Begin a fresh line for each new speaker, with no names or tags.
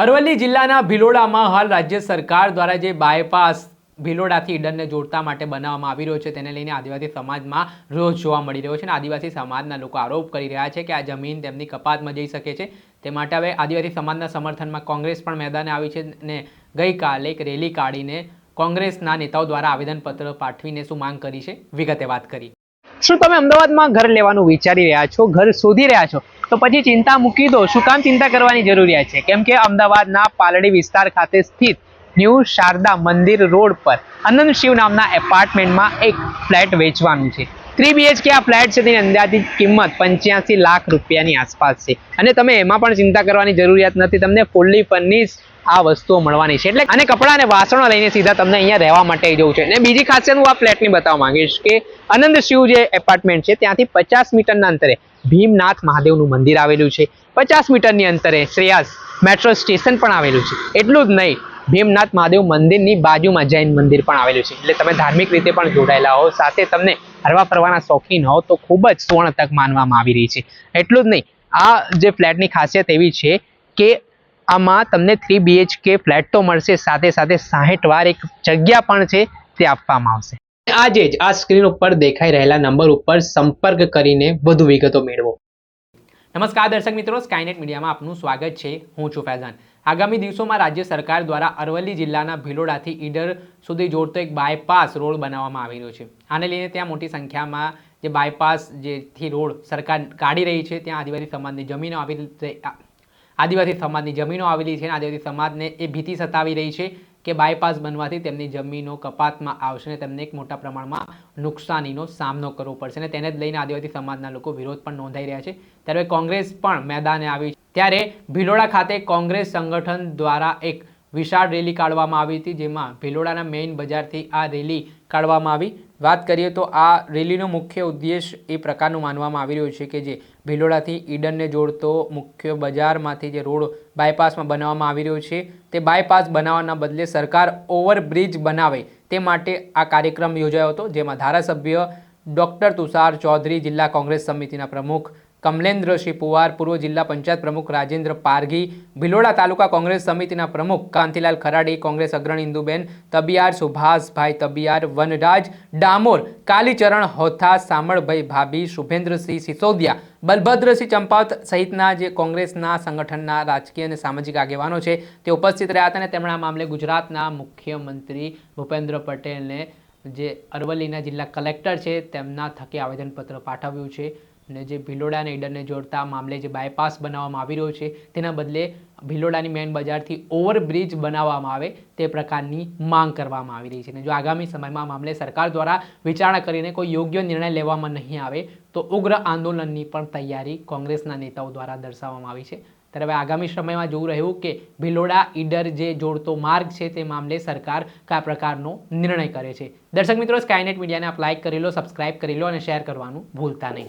અરવલ્લી જિલ્લાના ભિલોડામાં હાલ રાજ્ય સરકાર દ્વારા જે બાયપાસ ભિલોડાથી ઈડરને જોડતા માટે બનાવવામાં આવી રહ્યો છે તેને લઈને આદિવાસી સમાજમાં રોષ જોવા મળી રહ્યો છે અને આદિવાસી સમાજના લોકો આરોપ કરી રહ્યા છે કે આ જમીન તેમની કપાતમાં જઈ શકે છે। તે માટે હવે આદિવાસી સમાજના સમર્થનમાં કોંગ્રેસ પણ મેદાને આવી છે અને ગઈકાલે એક રેલી કાઢીને કોંગ્રેસના નેતાઓ દ્વારા આવેદનપત્ર પાઠવીને શું માંગ કરી છે વિગતે વાત કરી। શું તમે અમદાવાદમાં ઘર લેવાનું વિચારી રહ્યા છો, ઘર શોધી રહ્યા છો, તો પછી ચિંતા મૂકી દો। શું કામ ચિંતા કરવાની જરૂરિયાત છે? કેમ કે અમદાવાદના પાલડી વિસ્તાર ખાતે સ્થિત ન્યૂ શારદા મંદિર રોડ પર આનંદ શિવ નામના એપાર્ટમેન્ટમાં એક ફ્લેટ વેચવાનું છે। 3 BHK આ ફ્લેટ છે તેની અંદાજિત કિંમત 85 લાખ રૂપિયાની આસપાસ છે અને તમે એમાં પણ ચિંતા કરવાની જરૂરિયાત નથી। તમને ફૂલ્લી ફર્નિશ આ વસ્તુઓ મળવાની છે એટલે અને કપડાં અને વાસણો લઈને સીધા તમને અહીંયા રહેવા માટે જવું છે। અને બીજી ખાસિયત હું આ ફ્લેટની બતાવવા માંગીશ કે આનંદ શિવ જે એપાર્ટમેન્ટ છે ત્યાંથી 50 મીટરના અંતરે ભીમનાથ મહાદેવનું મંદિર આવેલું છે। 50 મીટરની અંતરે શ્રેયાસ મેટ્રો સ્ટેશન પણ આવેલું છે। એટલું જ નહીં, ભીમનાથ મહાદેવ મંદિરની બાજુમાં જૈન મંદિર પણ આવેલું છે એટલે તમે ધાર્મિક રીતે પણ જોડાયેલા હો, સાથે તમને હરવા ફરવાના શોખીન હો તો ખૂબ જ સુવર્ણ તક માનવામાં આવી રહી છે। એટલું જ નહીં, આ જે ફ્લેટની ખાસિયત એવી છે કે આમાં તમને 3 BHK ફ્લેટ તો મળશે, સાથે સાથે 60 વાર એક જગ્યા પણ છે તે આપવામાં આવશે। આજે જ આ સ્ક્રીન ઉપર દેખાઈ રહેલા નંબર ઉપર સંપર્ક કરીને વધુ વિગતો મેળવો। નમસ્કાર દર્શક મિત્રો, સ્કાયનેટ મીડિયામાં આપનું સ્વાગત છે। હું છું ફૈઝાન। આગામી દિવસોમાં રાજ્ય સરકાર દ્વારા અરવલ્લી જિલ્લાના ભિલોડાથી ઈડર સુધી જોડતો એક બાયપાસ રોડ બનાવવામાં આવી રહ્યો છે। આને લઈને ત્યાં મોટી સંખ્યામાં જે બાયપાસ જેથી રોડ સરકાર કાઢી રહી છે ત્યાં આદિવાસી સમાજની જમીનો આવેલી છે અને આદિવાસી સમાજને એ ભીતિ સતાવી રહી છે કે બાયપાસ બનવાથી તેમની જમીનો કપાતમાં આવશે અને તેમને એક મોટા પ્રમાણમાં નુકસાનીનો સામનો કરવો પડશે અને તેને જ લઈને આદિવાસી સમાજના લોકો વિરોધ પણ નોંધાઈ રહ્યા છે। ત્યારે કોંગ્રેસ પણ મેદાને આવી ત્યારે ભિલોડા ખાતે કોંગ્રેસ સંગઠન દ્વારા એક વિશાળ રેલી કાઢવામાં આવી હતી જેમાં ભિલોડાના મેઇન બજારથી આ રેલી કાઢવામાં આવી। વાત કરીએ તો આ રેલીનો મુખ્ય ઉદ્દેશ એ પ્રકારનું માનવામાં આવી રહ્યો છે કે જે ભિલોડાથી ઈડરને જોડતો મુખ્ય બજારમાંથી જે રોડ બાયપાસમાં બનાવવામાં આવી રહ્યો છે તે બાયપાસ બનાવવાના બદલે સરકાર ઓવરબ્રિજ બનાવે તે માટે આ કાર્યક્રમ યોજાયો હતો જેમાં ધારાસભ્ય ડૉક્ટર તુષાર ચૌધરી, જિલ્લા કોંગ્રેસ સમિતિના પ્રમુખ કમલેન્દ્રસિંહ પુવાર, પૂર્વ જિલ્લા પંચાયત પ્રમુખ રાજેન્દ્ર પારઘી, ભિલોડા તાલુકા કોંગ્રેસ સમિતિના પ્રમુખ કાંતિલાલ ખરાડી, કોંગ્રેસ અગ્રણી ઇન્દુબેન તબિયાર, સુભાષભાઈ તબિયાર, વનરાજ ડામોર, કાલીચરણ હોથા, સામળભાઈ ભાભી, શુભેન્દ્રસિંહ સિસોદિયા, બલભદ્રસિંહ ચંપાવત સહિતના જે કોંગ્રેસના સંગઠનના રાજકીય અને સામાજિક આગેવાનો છે તે ઉપસ્થિત રહ્યા હતા અને તેમણે આ મામલે ગુજરાતના મુખ્યમંત્રી ભૂપેન્દ્ર પટેલને જે અરવલ્લીના જિલ્લા કલેક્ટર છે તેમના થકી આવેદનપત્ર પાઠવ્યું છે અને જે ભિલોડા અને ઈડરને જોડતા મામલે જે બાયપાસ બનાવવામાં આવી રહ્યો છે તેના બદલે ભિલોડાની મેઇન બજારથી ઓવરબ્રિજ બનાવવામાં આવે તે પ્રકારની માંગ કરવામાં આવી રહી છે અને જો આગામી સમયમાં મામલે સરકાર દ્વારા વિચારણા કરીને કોઈ યોગ્ય નિર્ણય લેવામાં નહીં આવે તો ઉગ્ર આંદોલનની પણ તૈયારી કોંગ્રેસના નેતાઓ દ્વારા દર્શાવવામાં આવી છે। ત્યારે હવે આગામી સમયમાં જોવું રહ્યું કે ભિલોડા ઈડર જે જોડતો માર્ગ છે તે મામલે સરકાર કયા પ્રકારનો નિર્ણય કરે છે। દર્શક મિત્રો, સ્કાયનેટ મીડિયાને આપ લાઇક કરી લો, સબસ્ક્રાઇબ કરી લો અને શેર કરવાનું ભૂલતા નહીં।